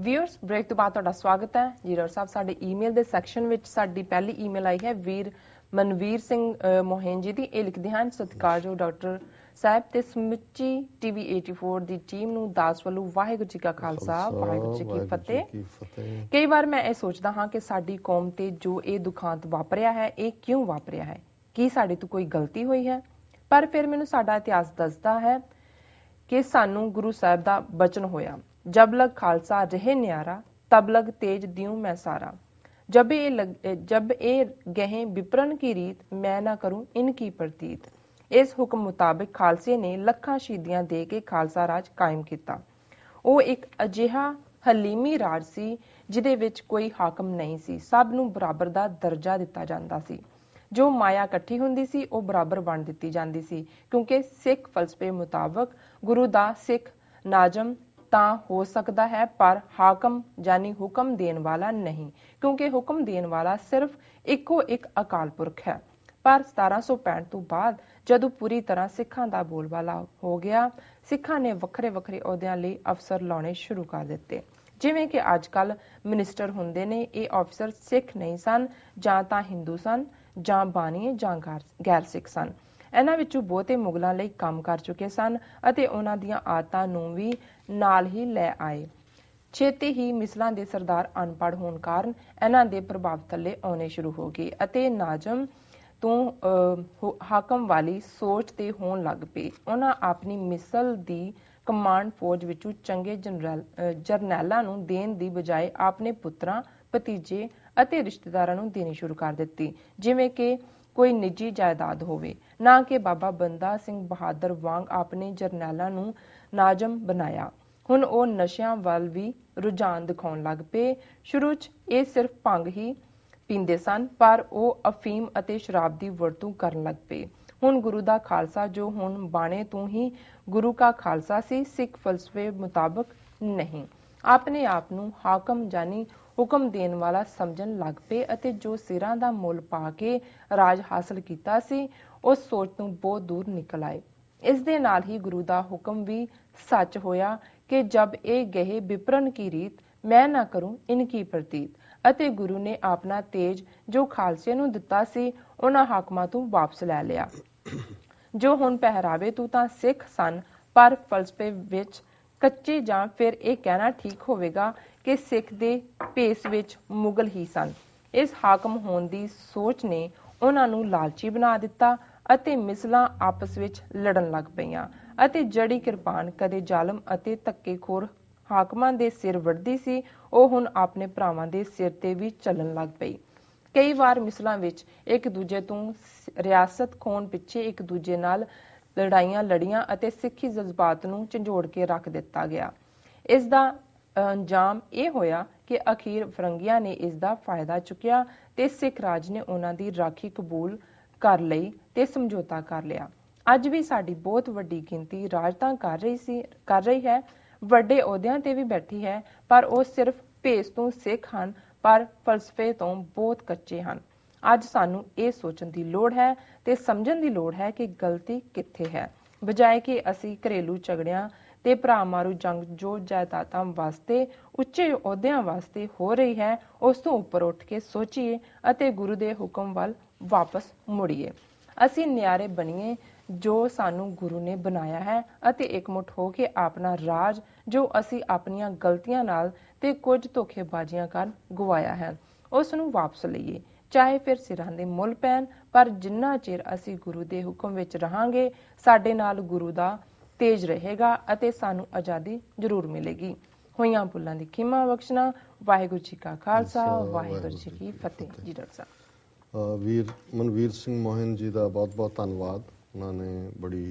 Viewers break तो बाद तुहाडा स्वागत है जी। डॉक्टर साहब साडे ईमेल दे सैक्शन विच साडी पहली ईमेल आई है वीर मनवीर सिंह मोहन जी दी। ये लिखदे हन, सत्कारयोग डॉक्टर साहब ते समुची टीवी 84 दी टीम नूं दास वल्लों वाहिगुरू जी का खालसा वाहिगुरू जी की फतेह। कई बार मैं ये सोचदा हाँ कि साडी कौम ते जो ये दुखांत वापरिया है ये क्यों वापरिया है, की साडे तो कोई गलती हुई है? पर फिर मैनूं साडा इतिहास दसदा है कि सानू गुरु साहब दा बचन होया, जब लग खालसा रहे न्यारा तब लग तेज दियूं मैं सारा। जब ए गहे विप्रन की रीत मैं ना करूं इनकी प्रतीत। इस हुक्म मुताबिक खालसे ने लखां शहीदियां दे के खालसा राज कायम किया। वो एक अजिहा हलीमी राज सी जिहदे विच कोई हाकम नहीं सी, सब नूं बराबर दा दर्जा दिता जांदा सी। जो माया इकट्ठी हुंदी सी वो बराबर वंड दित्ती जांदी सी, क्योंकि सिख फलसफे मुताबक गुरु दा सिख नाजम तां हो सकता है पर हाकम यानी हुक्म देन वाला नहीं, क्योंकि हुक्म देन वाला सिर्फ इको एक अकाल पुरख है। पर 1765 तो बाद जदों पूरी तरह सिखां दा बोलबाला हो गया, सिखां ने वखरे वखरे अहुदियां लई अफसर लाने शुरू कर दिते। जिवें कि अजकल मिनिस्टर हुंदे ने, ये अफसर सिख नहीं सन, जां तां हिंदू सन, जां बानीए जां गैर सिख सन। इन्हां विचों बहुते मुगलों लई काम कर चुके सन अते उन्हां दीआं आदतां नूं भी नाल ही लै आए। छेती ही मिसलां दे सरदार अनपढ़ होण कारण इन्हां दे प्रभाव थल्ले आउणे शुरू हो गए अते नाजम तो हाकम वाली सोच ते होण लग पे। उन्हां अपनी मिसल दी कमांड फौज विचों चंगे जरनैलां नूं देण दी बजाय अपने पुत्रां, भतीजे अते रिश्तेदारां नूं देनी शुरू कर दित्ती, जिवें कि कोई निजी जायदाद होवे। ना कि बाबा बंदा सिंह बहादुर वांग अपने जरनैलां नूं नाजम बनाया। हुण ਉਹ ਨਸ਼ਿਆਂ ਵੱਲ भी रुझान दिखाउण लग पे। शुरू च ਇਹ सिर्फ ਭੰਗ ही पींदे सन, पर ਉਹ अफीम ਅਤੇ शराब ਦੀ ਵਰਤੋਂ ਕਰਨ ਲੱਗ ਪਏ। ਹੁਣ ਗੁਰੂ ਦਾ ਖਾਲਸਾ ਜੋ ਹੁਣ ਬਾਣੇ ਤੋਂ ਹੀ ਗੁਰੂ का खालसा सी, सिख फलसफे मुताबिक नहीं, अपने आप ਨੂੰ ਹਾਕਮ ਜਾਨੀ हुक्म देन वाला समझन लग पे अते जो सिरां दा मुल पा के राज हासिल कीता सी उस सोच तो बहुत दूर निकल आए। इस दे नाल ही गुरु दा हुक्म भी सच होया कि जब ए गहे विप्रन की रीत मैं ना करूं इनकी प्रतीत। अते गुरु ने अपना तेज जो खालसे नूं दिता सी उन्हां हाकमां तों वापस लै लिया, जो हुण पहरावे तों तां सिख सन पर फलसफे विच कच्चे। जां फिर यह कहना ठीक होवेगा कि सिख दे भेस विच मुगल ही सन। इस हाकम होण दी सोच ने उन्हां नूं लालची बना दिता अते मिसलां आपस विच लड़न लग पईयां अते जड़ी किरपान कदे जालम अते धक्केखोर हाकमां दे सिर वड़दी सी, ਉਹ हुण अपने भरावां दे सिर ते भी चलन लग पई। कई बार मिसलां विच एक दूजे तों रियासत खोण पिछे एक दूजे नाल लड़ाइयां लड़ियां अते सिੱਖੀ जज्बात नूं झंझोड़ के रख दिता गया। इस दा अंजाम ये होया कि अखीर फरंगियां ने इस दा फायदा चुकिया ते सिख राज ने उन्हां दी राखी कबूल कर लई ते समझौता कर लिया। अज भी साडी बहुत वड्डी गिनती राज तां कर रही है, ਵੱਡੇ ਅਹੁਦਿਆਂ ਤੇ भी बैठी है, पर वो सिर्फ भेस तो सिख हन पर फलसफे तो बहुत कच्चे हन। अज सानू ये सोचण दी लोड़ है ते समझण दी लोड़ है कि गलती कित्थे है, बजाय कि असी घरेलू झगड़ियां ते भरा मारू जंग जो जायदादां वास्ते उच्चे अहुदियां वास्ते हो रही है उस तो उपर उठ के सोचीए अते गुरु दे हुक्म वल वापस मुड़ीए। असी न्यारे बनीए जो सानू गुरु ने बनाया है अते एकमुठ हो के अपना राज जो असी अपनियां गलतियां नाल ते कुछ धोखेबाजियां कर गवाया है उस नूं वापस लईए, चाहे फिर सिरां दे मुल पैण। पर जिन्ना चिर असी गुरु दे हुक्म विच रहांगे साडे नाल गुरु दा तेज रहेगा अते सानू आज़ादी जरूर मिलेगी। होइयां भुल्लां दी खिमा बख्शना। वाहिगुरू जी का खालसा वाहिगुरू जी की फतेह। जी डॉक्टर साहब। वीर मनवीर सिंह मोहन जी का बहुत बहुत धन्यवाद। उन्होंने बड़ी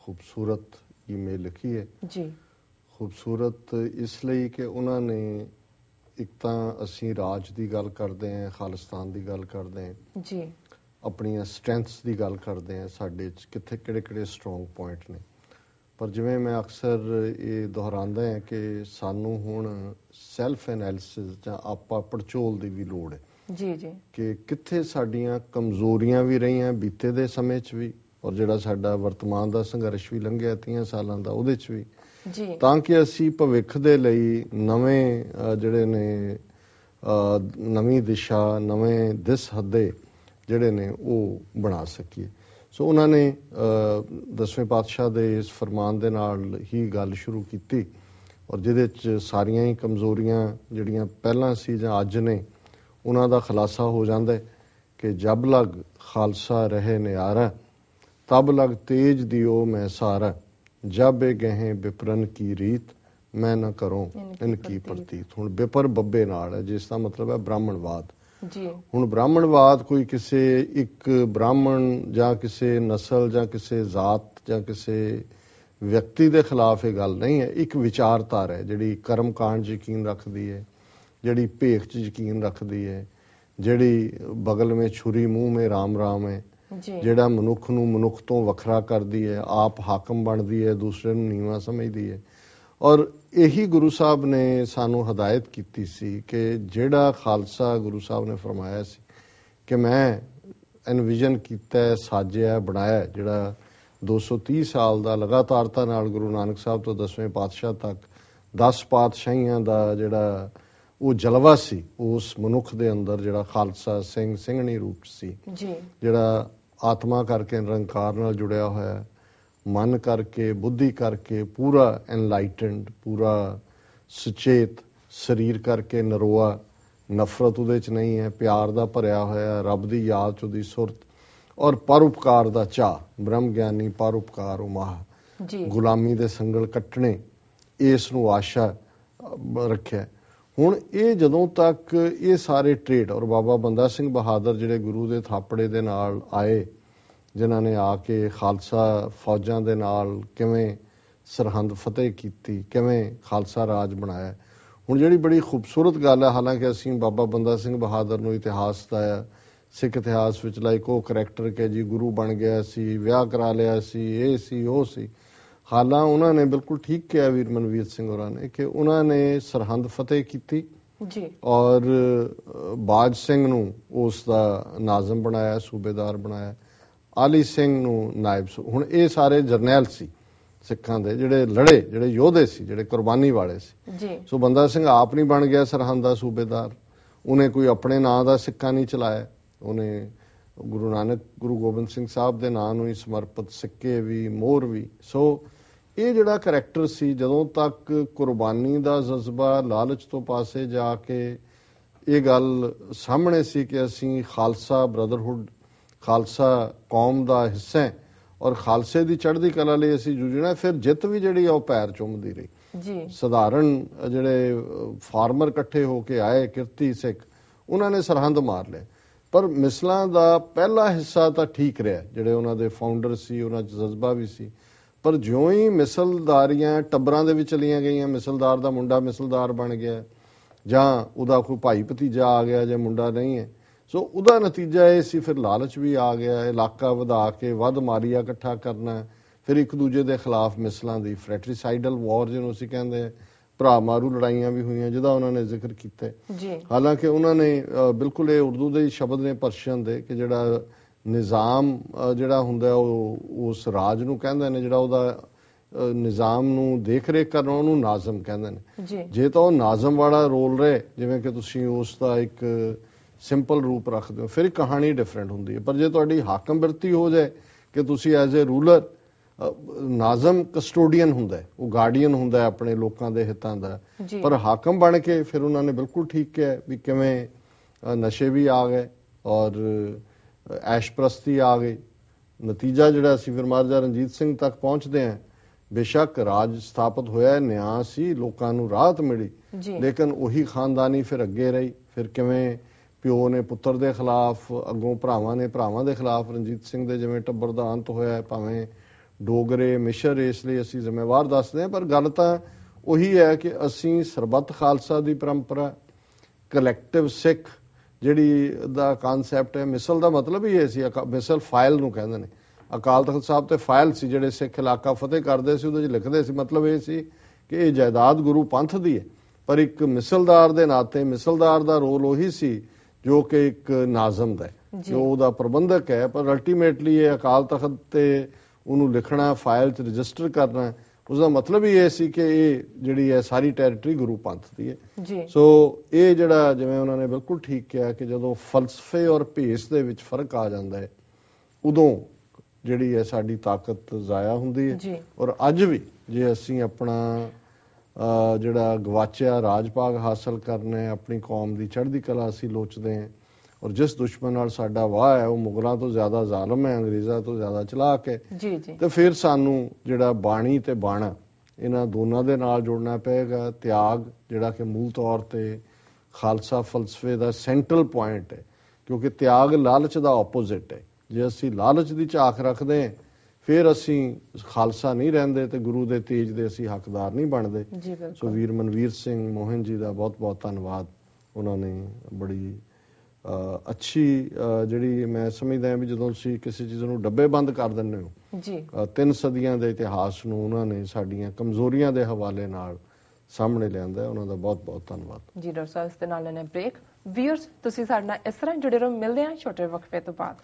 खूबसूरत ईमेल लिखी है जी। खूबसूरत इसलिए कि उन्होंने एक तो असी राज की गल करते हैं, खालिस्तान की गल करते हैं जी, अपनी स्ट्रेंथ्स की गल करते हैं, साडे कित्थे किहड़े स्ट्रोंग पॉइंट ने। पर जिवें मैं अक्सर ये दोहरांदा है कि सानू हुण सैल्फ एनालिसिस जां आपा पड़चोल की भी लोड़ है जी जी कि कित्थे साडियां कमजोरियां भी रहीआं बीते दे समय च भी और जिहड़ा साडा वर्तमान दा संघर्ष भी लंघिआ 30 सालां दा उहदे च भी ਜੀ ਤਾਂ ਕਿ ਅਸੀਂ ਭਵਿੱਖ ਦੇ ਲਈ ਨਵੇਂ ਜਿਹੜੇ ਨੇ ਨਵੀਂ ਦਿਸ਼ਾ, ਨਵੇਂ ਦਿਸ ਹੱਦੇ ਜਿਹੜੇ ਨੇ ਉਹ ਬਣਾ ਸਕੀਏ। ਸੋ ਉਹਨਾਂ ਨੇ 10ਵੇਂ ਪਾਤਸ਼ਾਹ ਦੇ ਇਸ ਫਰਮਾਨ ਦੇ ਨਾਲ ਹੀ ਗੱਲ ਸ਼ੁਰੂ ਕੀਤੀ, ਔਰ ਜਿਹਦੇ 'ਚ ਸਾਰੀਆਂ ਹੀ ਕਮਜ਼ੋਰੀਆਂ ਜਿਹੜੀਆਂ ਪਹਿਲਾਂ ਸੀ ਜਾਂ ਅੱਜ ਨੇ ਉਹਨਾਂ ਦਾ ਖੁਲਾਸਾ ਹੋ ਜਾਂਦਾ ਹੈ ਕਿ ਜਬ ਲਗ ਖਾਲਸਾ ਰਹੇ ਨਿਆਰਾ, ਤਬ ਲਗ ਤੇਜ ਦਿਓ ਮੈਂ ਸਾਰਾ, ਜਬ ਇਹ ਗਹਿ ਬਿਪਰਨ ਕੀ ਰੀਤ, ਮੈਂ ਨਾ ਕਰੂੰ ਇਨਕੀ ਪ੍ਰਤੀਤ। ਹੁਣ ਬਿਪਰ ਬੱਬੇ ਨਾਲ ਹੈ, ਜਿਸ ਦਾ ਮਤਲਬ ਹੈ ਬ੍ਰਾਹਮਣਵਾਦ। ਜੀ ਹੁਣ ਬ੍ਰਾਹਮਣਵਾਦ ਕੋਈ ਕਿਸੇ ਇੱਕ ਬ੍ਰਾਹਮਣ ਜਾਂ ਕਿਸੇ ਨਸਲ ਜਾਂ ਕਿਸੇ ਜ਼ਾਤ ਜਾਂ ਕਿਸੇ ਵਿਅਕਤੀ ਦੇ ਖਿਲਾਫ ਇਹ ਗੱਲ ਨਹੀਂ ਹੈ। ਇੱਕ ਵਿਚਾਰਧਾਰਾ ਹੈ ਜਿਹੜੀ ਕਰਮ ਕਾਂਡ 'ਚ ਯਕੀਨ ਰੱਖਦੀ ਹੈ, ਜਿਹੜੀ ਭੇਖ 'ਚ ਯਕੀਨ ਰੱਖਦੀ ਹੈ, ਜਿਹੜੀ ਬਗਲ ਮੇਂ ਛੁਰੀ ਮੂੰਹ ਮੇਂ ਰਾਮ ਰਾਮ ਹੈ, ਜਿਹੜਾ ਮਨੁੱਖ ਨੂੰ ਮਨੁੱਖ ਤੋਂ ਵੱਖਰਾ ਕਰਦੀ ਹੈ, ਆਪ ਹਾਕਮ ਬਣਦੀ ਹੈ, ਦੂਸਰੇ ਨੂੰ ਨੀਵਾਂ ਸਮਝਦੀ ਹੈ। ਔਰ ਇਹੀ ਗੁਰੂ ਸਾਹਿਬ ਨੇ ਸਾਨੂੰ ਹਦਾਇਤ ਕੀਤੀ ਸੀ ਕਿ ਜਿਹੜਾ ਖਾਲਸਾ ਗੁਰੂ ਸਾਹਿਬ ਨੇ ਫਰਮਾਇਆ ਸੀ ਕਿ ਮੈਂ ਐਨਵਿਜ਼ਨ ਕੀਤਾ, ਸਾਜਿਆ, ਬਣਾਇਆ, ਜਿਹੜਾ 230 ਸਾਲ ਦਾ ਲਗਾਤਾਰਤਾ ਨਾਲ ਗੁਰੂ ਨਾਨਕ ਸਾਹਿਬ ਤੋਂ 10ਵੇਂ ਪਾਤਸ਼ਾਹ ਤੱਕ 10 ਪਾਤਸ਼ਾਹੀਆਂ ਦਾ ਜਿਹੜਾ ਉਹ ਜਲਵਾ ਸੀ ਉਸ ਮਨੁੱਖ ਦੇ ਅੰਦਰ, ਜਿਹੜਾ ਖਾਲਸਾ ਸਿੰਘ ਸਿੰਘਣੀ ਰੂਪ ਸੀ, ਜਿਹੜਾ ਆਤਮਾ ਕਰਕੇ ਨਿਰੰਕਾਰ ਨਾਲ ਜੁੜਿਆ ਹੋਇਆ, ਮਨ ਕਰਕੇ, ਬੁੱਧੀ ਕਰਕੇ ਪੂਰਾ ਐਨਲਾਈਟਨਡ, ਪੂਰਾ ਸੁਚੇਤ, ਸਰੀਰ ਕਰਕੇ ਨਰੋਆ, ਨਫ਼ਰਤ ਉਹਦੇ 'ਚ ਨਹੀਂ ਹੈ, ਪਿਆਰ ਦਾ ਭਰਿਆ ਹੋਇਆ, ਰੱਬ ਦੀ ਯਾਦ 'ਚ ਉਹਦੀ ਸੁਰਤ, ਔਰ ਪਰਉਪਕਾਰ ਦਾ ਚਾਅ, ਬ੍ਰਹਮ ਗਿਆਨੀ ਪਰਉਪਕਾਰ ਉਮਾਹ, ਗੁਲਾਮੀ ਦੇ ਸੰਗਲ ਕੱਟਣੇ, ਇਸ ਨੂੰ ਆਸ਼ਾ ਰੱਖਿਆ। ਹੁਣ ਇਹ ਜਦੋਂ ਤੱਕ ਇਹ ਸਾਰੇ ਟ੍ਰੇਡ, ਔਰ ਬਾਬਾ ਬੰਦਾ ਸਿੰਘ ਬਹਾਦਰ ਜਿਹੜੇ ਗੁਰੂ ਦੇ ਥਾਪੜੇ ਦੇ ਨਾਲ ਆਏ, ਜਿਨ੍ਹਾਂ ਨੇ ਆ ਕੇ ਖਾਲਸਾ ਫੌਜਾਂ ਦੇ ਨਾਲ ਕਿਵੇਂ ਸਰਹੰਦ ਫਤਿਹ ਕੀਤੀ, ਕਿਵੇਂ ਖਾਲਸਾ ਰਾਜ ਬਣਾਇਆ। ਹੁਣ ਜਿਹੜੀ ਬੜੀ ਖੂਬਸੂਰਤ ਗੱਲ ਹੈ, ਹਾਲਾਂਕਿ ਅਸੀਂ ਬਾਬਾ ਬੰਦਾ ਸਿੰਘ ਬਹਾਦਰ ਨੂੰ ਇਤਿਹਾਸ ਦਾ, ਸਿੱਖ ਇਤਿਹਾਸ ਵਿੱਚ ਲਾਈਕ ਉਹ ਕਰੈਕਟਰ ਕਿ ਜੀ ਗੁਰੂ ਬਣ ਗਿਆ ਸੀ, ਵਿਆਹ ਕਰਾ ਲਿਆ ਸੀ, ਇਹ ਸੀ ਉਹ ਸੀ। ਹਾਲਾਂ ਉਹਨਾਂ ਨੇ ਬਿਲਕੁਲ ਠੀਕ ਕਿਹਾ ਵੀਰ ਮਨਵੀਰ ਸਿੰਘ ਹੋਰਾਂ ਨੇ ਕਿ ਉਹਨਾਂ ਨੇ ਸਰਹੰਦ ਫਤਿਹ ਕੀਤੀ ਔਰ ਬਾਜ ਸਿੰਘ ਨੂੰ ਉਸ ਦਾ ਨਾਜ਼ਮ ਬਣਾਇਆ, ਸੂਬੇਦਾਰ ਬਣਾਇਆ, ਆਲੀ ਸਿੰਘ ਨੂੰ ਨਾਇਬ। ਹੁਣ ਇਹ ਸਾਰੇ ਜਰਨੈਲ ਸੀ ਸਿੱਖਾਂ ਦੇ, ਜਿਹੜੇ ਲੜੇ, ਜਿਹੜੇ ਯੋਧੇ ਸੀ, ਜਿਹੜੇ ਕੁਰਬਾਨੀ ਵਾਲੇ ਸੀ। ਸੋ ਬੰਦਾ ਸਿੰਘ ਆਪ ਨਹੀਂ ਬਣ ਗਿਆ ਸਰਹੰਦ ਦਾ ਸੂਬੇਦਾਰ, ਉਹਨੇ ਕੋਈ ਆਪਣੇ ਨਾਂ ਦਾ ਸਿੱਕਾ ਨਹੀਂ ਚਲਾਇਆ, ਉਹਨੇ ਗੁਰੂ ਨਾਨਕ, ਗੁਰੂ ਗੋਬਿੰਦ ਸਿੰਘ ਸਾਹਿਬ ਦੇ ਨਾਂ ਨੂੰ ਹੀ ਸਮਰਪਿਤ ਸਿੱਕੇ ਵੀ, ਮੋਹਰ ਵੀ। ਸੋ ਇਹ ਜਿਹੜਾ ਕਰੈਕਟਰ ਸੀ, ਜਦੋਂ ਤੱਕ ਕੁਰਬਾਨੀ ਦਾ ਜਜ਼ਬਾ, ਲਾਲਚ ਤੋਂ ਪਾਸੇ ਜਾ ਕੇ ਇਹ ਗੱਲ ਸਾਹਮਣੇ ਸੀ ਕਿ ਅਸੀਂ ਖਾਲਸਾ ਬ੍ਰਦਰਹੁੱਡ, ਖਾਲਸਾ ਕੌਮ ਦਾ ਹਿੱਸਾ ਹੈ ਔਰ ਖਾਲਸੇ ਦੀ ਚੜ੍ਹਦੀ ਕਲਾ ਲਈ ਅਸੀਂ ਜੂਝਣਾ, ਫਿਰ ਜਿੱਤ ਵੀ ਜਿਹੜੀ ਆ ਉਹ ਪੈਰ ਚੁੰਮਦੀ ਰਹੀ। ਸਧਾਰਨ ਜਿਹੜੇ ਫਾਰਮਰ ਇਕੱਠੇ ਹੋ ਕੇ ਆਏ, ਕਿਰਤੀ ਸਿੱਖ, ਉਹਨਾਂ ਨੇ ਸਰਹੰਦ ਮਾਰ ਲਿਆ, ਪਰ ਮਿਸਲਾਂ ਦਾ ਪਹਿਲਾ ਹਿੱਸਾ ਤਾਂ ਠੀਕ ਰਿਹਾ, ਜਿਹੜੇ ਉਹਨਾਂ ਦੇ ਫਾਊਂਡਰ ਸੀ, ਉਹਨਾਂ 'ਚ ਜਜ਼ਬਾ ਵੀ ਸੀ। ਪਰ ਜਿਉਂ ਹੀ ਮਿਸਲਦਾਰੀਆਂ ਟੱਬਰਾਂ ਦੇ ਵਿੱਚ ਚਲੀਆਂ ਗਈਆਂ, ਮਿਸਲਦਾਰ ਦਾ ਮੁੰਡਾ ਮਿਸਲਦਾਰ ਬਣ ਗਿਆ, ਜਾਂ ਉਹਦਾ ਕੋਈ ਭਾਈ ਭਤੀਜਾ ਆ ਗਿਆ ਜੇ ਮੁੰਡਾ ਨਹੀਂ ਹੈ, ਸੋ ਉਹਦਾ ਨਤੀਜਾ ਇਹ ਸੀ ਫਿਰ ਲਾਲਚ ਵੀ ਆ ਗਿਆ, ਇਲਾਕਾ ਵਧਾ ਕੇ ਵੱਧ ਮਾਰੀਆ ਇਕੱਠਾ ਕਰਨਾ, ਫਿਰ ਇੱਕ ਦੂਜੇ ਦੇ ਖਿਲਾਫ ਮਿਸਲਾਂ ਦੀ ਫਰੈਟਰੀਸਾਈਡਲ ਵਾਰ ਜਿਹਨੂੰ ਅਸੀਂ ਕਹਿੰਦੇ, ਭਰਾ ਮਾਰੂ ਲੜਾਈਆਂ ਵੀ ਹੋਈਆਂ, ਜਿਹਦਾ ਉਹਨਾਂ ਨੇ ਜ਼ਿਕਰ ਕੀਤਾ। ਹਾਲਾਂਕਿ ਉਹਨਾਂ ਨੇ ਬਿਲਕੁਲ ਇਹ ਉਰਦੂ ਦੇ ਸ਼ਬਦ ਨੇ, ਪਰਸ਼ੀਅਨ ਦੇ, ਕਿ ਜਿਹੜਾ ਨਿਜ਼ਾਮ ਜਿਹੜਾ ਹੁੰਦਾ ਉਹ ਉਸ ਰਾਜ ਨੂੰ ਕਹਿੰਦੇ ਨੇ, ਜਿਹੜਾ ਉਹਦਾ ਨਿਜ਼ਾਮ ਨੂੰ ਦੇਖ ਰੇਖ ਕਰਨਾ ਉਹਨੂੰ ਨਾਜ਼ਮ ਕਹਿੰਦੇ ਨੇ। ਜੇ ਤਾਂ ਉਹ ਨਾਜ਼ਮ ਵਾਲਾ ਰੋਲ ਰਹੇ, ਜਿਵੇਂ ਕਿ ਤੁਸੀਂ ਉਸ ਦਾ ਇੱਕ ਸਿੰਪਲ ਰੂਪ ਰੱਖਦੇ ਹੋ, ਫਿਰ ਕਹਾਣੀ ਡਿਫਰੈਂਟ ਹੁੰਦੀ ਹੈ। ਪਰ ਜੇ ਤੁਹਾਡੀ ਹਾਕਮ ਬਿਰਤੀ ਹੋ ਜਾਏ ਕਿ ਤੁਸੀਂ ਐਜ਼ ਏ ਰੂਲਰ, ਨਾਜ਼ਮ ਕਸਟੋਡੀਅਨ ਹੁੰਦਾ, ਉਹ ਗਾਰਡੀਅਨ ਹੁੰਦਾ ਆਪਣੇ ਲੋਕਾਂ ਦੇ ਹਿੱਤਾਂ ਦਾ, ਪਰ ਹਾਕਮ ਬਣ ਕੇ ਫਿਰ ਉਹਨਾਂ ਨੇ ਬਿਲਕੁਲ ਠੀਕ ਕਿਹਾ ਵੀ ਕਿਵੇਂ ਨਸ਼ੇ ਵੀ ਆ ਗਏ ਔਰ ਐਸ਼ਪ੍ਰਸਤੀ ਆ ਗਈ। ਨਤੀਜਾ ਜਿਹੜਾ ਅਸੀਂ ਫਿਰ ਮਹਾਰਾਜਾ ਰਣਜੀਤ ਸਿੰਘ ਤੱਕ ਪਹੁੰਚਦੇ ਹਾਂ, ਬੇਸ਼ੱਕ ਰਾਜ ਸਥਾਪਿਤ ਹੋਇਆ, ਨਿਆਂ ਸੀ, ਲੋਕਾਂ ਨੂੰ ਰਾਹਤ ਮਿਲੀ, ਲੇਕਿਨ ਉਹੀ ਖਾਨਦਾਨੀ ਫਿਰ ਅੱਗੇ ਰਹੀ। ਫਿਰ ਕਿਵੇਂ ਪਿਓ ਨੇ ਪੁੱਤਰ ਦੇ ਖਿਲਾਫ, ਅੱਗੋਂ ਭਰਾਵਾਂ ਨੇ ਭਰਾਵਾਂ ਦੇ ਖਿਲਾਫ, ਰਣਜੀਤ ਸਿੰਘ ਦੇ ਜਿਵੇਂ ਟੱਬਰ ਦਾ ਅੰਤ ਹੋਇਆ, ਭਾਵੇਂ ਡੋਗਰੇ ਮਿਸ਼ਰ ਇਸ ਲਈ ਅਸੀਂ ਜ਼ਿੰਮੇਵਾਰ ਦੱਸਦੇ ਹਾਂ, ਪਰ ਗੱਲ ਤਾਂ ਉਹੀ ਹੈ ਕਿ ਅਸੀਂ ਸਰਬੱਤ ਖਾਲਸਾ ਦੀ ਪਰੰਪਰਾ, ਕਲੈਕਟਿਵ ਸਿੱਖ ਜਿਹੜੀ ਦਾ ਕਨਸੈਪਟ ਹੈ, ਮਿਸਲ ਦਾ ਮਤਲਬ ਹੀ ਇਹ ਸੀ, ਮਿਸਲ ਫਾਈਲ ਨੂੰ ਕਹਿੰਦੇ ਨੇ, ਅਕਾਲ ਤਖਤ ਸਾਹਿਬ ਤੇ ਫਾਈਲ ਸੀ, ਜਿਹੜੇ ਸਿੱਖ ਇਲਾਕਾ ਫਤਿਹ ਕਰਦੇ ਸੀ ਉਹਦੇ 'ਚ ਲਿਖਦੇ ਸੀ, ਮਤਲਬ ਇਹ ਸੀ ਕਿ ਇਹ ਜਾਇਦਾਦ ਗੁਰੂ ਪੰਥ ਦੀ ਹੈ। ਪਰ ਇੱਕ ਮਿਸਲਦਾਰ ਦੇ ਨਾਤੇ ਮਿਸਲਦਾਰ ਦਾ ਰੋਲ ਉਹੀ ਸੀ ਜੋ ਕਿ ਇੱਕ ਨਾਜ਼ਮ ਦਾ, ਜੋ ਉਹਦਾ ਪ੍ਰਬੰਧਕ ਹੈ, ਪਰ ਅਲਟੀਮੇਟਲੀ ਇਹ ਅਕਾਲ ਤਖਤ ਤੇ ਉਹਨੂੰ ਲਿਖਣਾ, ਫਾਈਲ 'ਚ ਰਜਿਸਟਰ ਕਰਨਾ, ਉਸ ਦਾ ਮਤਲਬ ਹੀ ਇਹ ਸੀ ਕਿ ਇਹ ਜਿਹੜੀ ਹੈ ਸਾਰੀ ਟੈਰੀਟਰੀ ਗੁਰੂ ਪੰਥ ਦੀ ਹੈ ਜੀ। ਸੋ ਇਹ ਜਿਹੜਾ ਜਿਵੇਂ ਉਹਨਾਂ ਨੇ ਬਿਲਕੁਲ ਠੀਕ ਕਿਹਾ ਕਿ ਜਦੋਂ ਫਲਸਫੇ ਔਰ ਭੇਸ ਦੇ ਵਿੱਚ ਫਰਕ ਆ ਜਾਂਦਾ ਹੈ ਉਦੋਂ ਜਿਹੜੀ ਹੈ ਸਾਡੀ ਤਾਕਤ ਜ਼ਾਇਆ ਹੁੰਦੀ ਜੀ। ਹੈ। ਔਰ ਅੱਜ ਵੀ ਜੇ ਅਸੀਂ ਆਪਣਾ ਜਿਹੜਾ ਗਵਾਚਿਆ ਰਾਜ ਭਾਗ ਹਾਸਲ ਕਰਨਾ ਹੈ, ਆਪਣੀ ਕੌਮ ਦੀ ਚੜ੍ਹਦੀ ਕਲਾ ਅਸੀਂ ਲੋਚਦੇ ਹਾਂ, ਔਰ ਜਿਸ ਦੁਸ਼ਮਣ ਨਾਲ ਸਾਡਾ ਵਾਹ ਹੈ ਉਹ ਮੁਗਲਾਂ ਤੋਂ ਜ਼ਿਆਦਾ ਜ਼ਾਲਮ ਹੈ, ਅੰਗਰੇਜ਼ਾਂ ਤੋਂ ਜ਼ਿਆਦਾ ਚਲਾਕ ਹੈ, ਜੀ ਜੀ, ਤੇ ਫਿਰ ਸਾਨੂੰ ਜਿਹੜਾ ਬਾਣੀ ਤੇ ਬਾਣਾ ਇਹਨਾਂ ਦੋਨਾਂ ਦੇ ਨਾਲ ਜੋੜਨਾ ਪਏਗਾ। ਤਿਆਗ ਜਿਹੜਾ ਕਿ ਮੂਲ ਤੌਰ ਤੇ ਖਾਲਸਾ ਫਲਸਫੇ ਦਾ ਸੈਂਟਰਲ ਪੁਆਇੰਟ ਹੈ, ਕਿਉਂਕਿ ਤਿਆਗ ਲਾਲਚ ਦਾ ਆਪੋਜ਼ਿਟ ਹੈ। ਜੇ ਅਸੀਂ ਲਾਲਚ ਦੀ ਝਾਕ ਰੱਖਦੇ ਹਾਂ ਫਿਰ ਅਸੀਂ ਖਾਲਸਾ ਨਹੀਂ ਰਹਿੰਦੇ ਤੇ ਗੁਰੂ ਦੇ ਤੇਜ ਦੇ ਅਸੀਂ ਹੱਕਦਾਰ ਨਹੀਂ ਬਣਦੇ। ਜੀ ਬਿਲਕੁਲ। ਸੋ ਵੀਰ ਮਨਵੀਰ ਸਿੰਘ ਮੋਹਨ ਜੀ ਦਾ ਬਹੁਤ ਬਹੁਤ ਧੰਨਵਾਦ। ਉਹਨਾਂ ਨੇ ਬੜੀ ਅੱਛੀ ਜਿਹੜੀ ਮੈਂ ਸਮਝਦਾ ਹਾਂ ਵੀ ਜਦੋਂ ਤੁਸੀਂ ਕਿਸੇ ਚੀਜ਼ ਨੂੰ ਡੱਬੇ ਬੰਦ ਕਰ ਦਿੰਦੇ ਹੋ ਜੀ 3 ਸਦੀਆਂ ਦੇ ਇਤਿਹਾਸ ਨੂੰ ਉਹਨਾਂ ਨੇ ਸਾਡੀਆਂ ਕਮਜ਼ੋਰੀਆਂ ਦੇ ਹਵਾਲੇ ਨਾਲ ਸਾਹਮਣੇ ਲਿਆਂਦਾ। ਉਹਨਾਂ ਦਾ ਬਹੁਤ ਬਹੁਤ ਧੰਨਵਾਦ। ਜੀ ਡਾਕਟਰ ਸਾਹਿਬ, ਇਸ ਦੇ ਨਾਲ ਲੈਣੇ ਬ੍ਰੇਕ। ਵੀਅਰਸ, ਤੁਸੀਂ ਸਾਡੇ ਨਾਲ ਇਸ ਤਰ੍ਹਾਂ ਜੁੜੇ ਰਹੋ। ਮਿਲਦੇ ਹਾਂ ਛੋਟੇ ਵਕਫੇ ਤੋਂ ਬਾਅਦ।